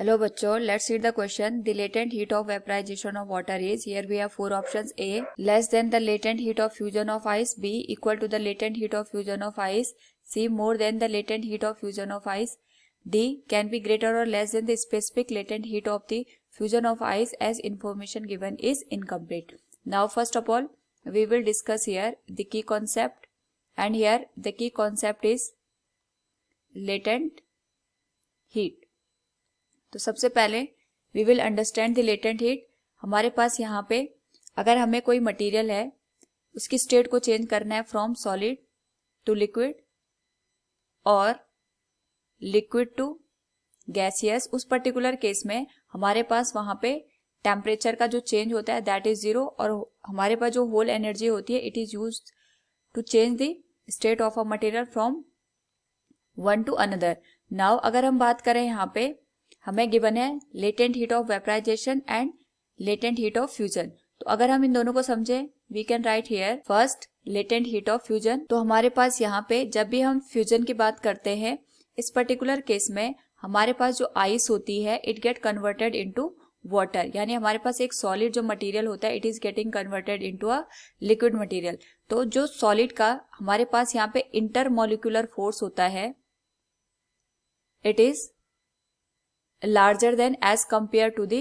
Hello बच्चों, let's read the question. The latent heat of vaporization of water is, here we have four options. A, less than the latent heat of fusion of ice. B, equal to the latent heat of fusion of ice. C, more than the latent heat of fusion of ice. D, can be greater or less than the specific latent heat of the fusion of ice, as information given is incomplete. Now first of all, we will discuss here the key concept, and here the key concept is latent heat. तो सबसे पहले we will understand the latent heat. हमारे पास यहाँ पे अगर हमें कोई मटेरियल है, उसकी स्टेट को चेंज करना है फ्रॉम सॉलिड टू लिक्विड और लिक्विड टू गैसियस, उस पर्टिकुलर केस में हमारे पास वहां पे टेम्परेचर का जो चेंज होता है दैट इज 0, और हमारे पास जो होल एनर्जी होती है it is use to change the state of a material from one to another. Now अगर हम बात करें यहाँ पे हमें गिवन है latent heat of vaporisation and latent heat of fusion. तो अगर हम इन दोनों को समझें, we can write here first latent heat of fusion. तो हमारे पास यहाँ पे जब भी हम फ्यूजन की बात करते हैं, इस पर्टिकुलर केस में हमारे पास जो आइस होती है it get converted into water, यानी हमारे पास एक सॉलिड जो मटेरियल होता है it is getting converted into a liquid material. तो जो सॉलिड का हमारे पास यहाँ पे इंटरमोलिकुलर फोर्स होता है it is larger than as compared to the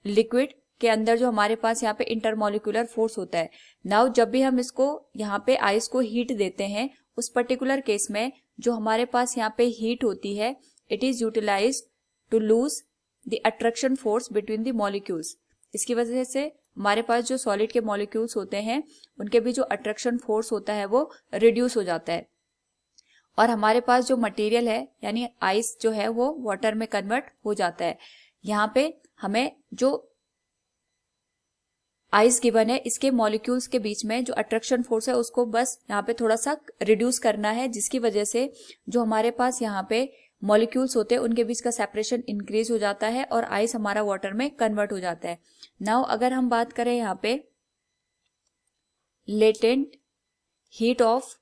liquid के अंदर जो हमारे पास यहाँ पे इंटरमोलिकुलर फोर्स होता है. नाउ जब भी हम इसको यहाँ पे आइस को हीट देते हैं, उस पर्टिकुलर केस में जो हमारे पास यहाँ पे हीट होती है it is utilised to lose the attraction force between the molecules. इसकी वजह से हमारे पास जो सॉलिड के मॉलिक्यूल्स होते हैं उनके भी जो अट्रैक्शन फोर्स होता है वो रिड्यूस हो जाता है, और हमारे पास जो मटेरियल है यानी आइस जो है वो वाटर में कन्वर्ट हो जाता है. यहाँ पे हमें जो आइस गिवन है इसके मॉलिक्यूल्स के बीच में जो अट्रैक्शन फोर्स है उसको बस यहाँ पे थोड़ा सा रिड्यूस करना है, जिसकी वजह से जो हमारे पास यहाँ पे मॉलिक्यूल्स होते हैं उनके बीच का सेपरेशन इंक्रीज हो जाता है और आइस हमारा वाटर में कन्वर्ट हो जाता है. नाउ अगर हम बात करें यहाँ पे लेटेंट हीट ऑफ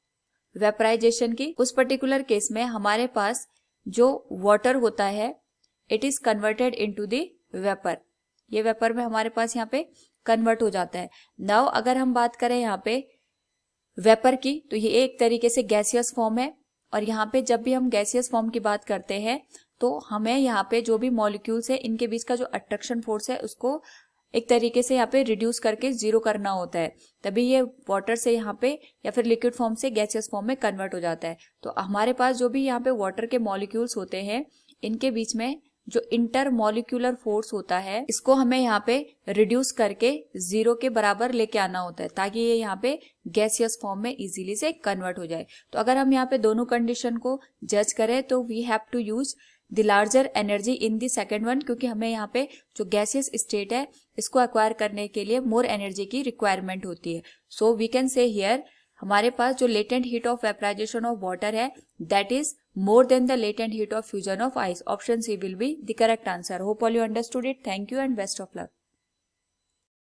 वेपराइजेशन की, उस पर्टिकुलर केस में हमारे पास जो वाटर होता है it is converted into the vapour. ये वेपर में हमारे पास यहाँ पे कन्वर्ट हो जाता है. नाउ अगर हम बात करें यहाँ पे वेपर की, तो ये एक तरीके से गैसियस फॉर्म है, और यहाँ पे जब भी हम गैसियस फॉर्म की बात करते हैं तो हमें यहाँ पे जो भी मॉलिक्यूल्स है इनके बीच का जो अट्रैक्शन फोर्स है उसको एक तरीके से यहाँ पे रिड्यूस करके 0 करना होता है, तभी ये वाटर से यहाँ पे या फिर लिक्विड फॉर्म से गैसियस फॉर्म में कन्वर्ट हो जाता है. तो हमारे पास जो भी यहाँ पे वाटर के मॉलिक्यूल्स होते हैं इनके बीच में जो इंटर मॉलिक्यूलर फोर्स होता है इसको हमें यहाँ पे रिड्यूस करके 0 के बराबर लेके आना होता है, ताकि ये यहाँ पे गैसियस फॉर्म में इजीली से कन्वर्ट हो जाए. तो अगर हम यहाँ पे दोनों कंडीशन को जज करें तो we have to use the larger energy in the second one, क्योंकि हमें यहाँ पे जो गैसियस स्टेट है इसको एक्वायर करने के लिए मोर एनर्जी की रिक्वायरमेंट होती है. So we can say here हमारे पास जो latent heat of vaporization of water है that is more than the latent heat of fusion of ice. Option C will be the correct answer. Hope all you understood it. Thank you and best of luck.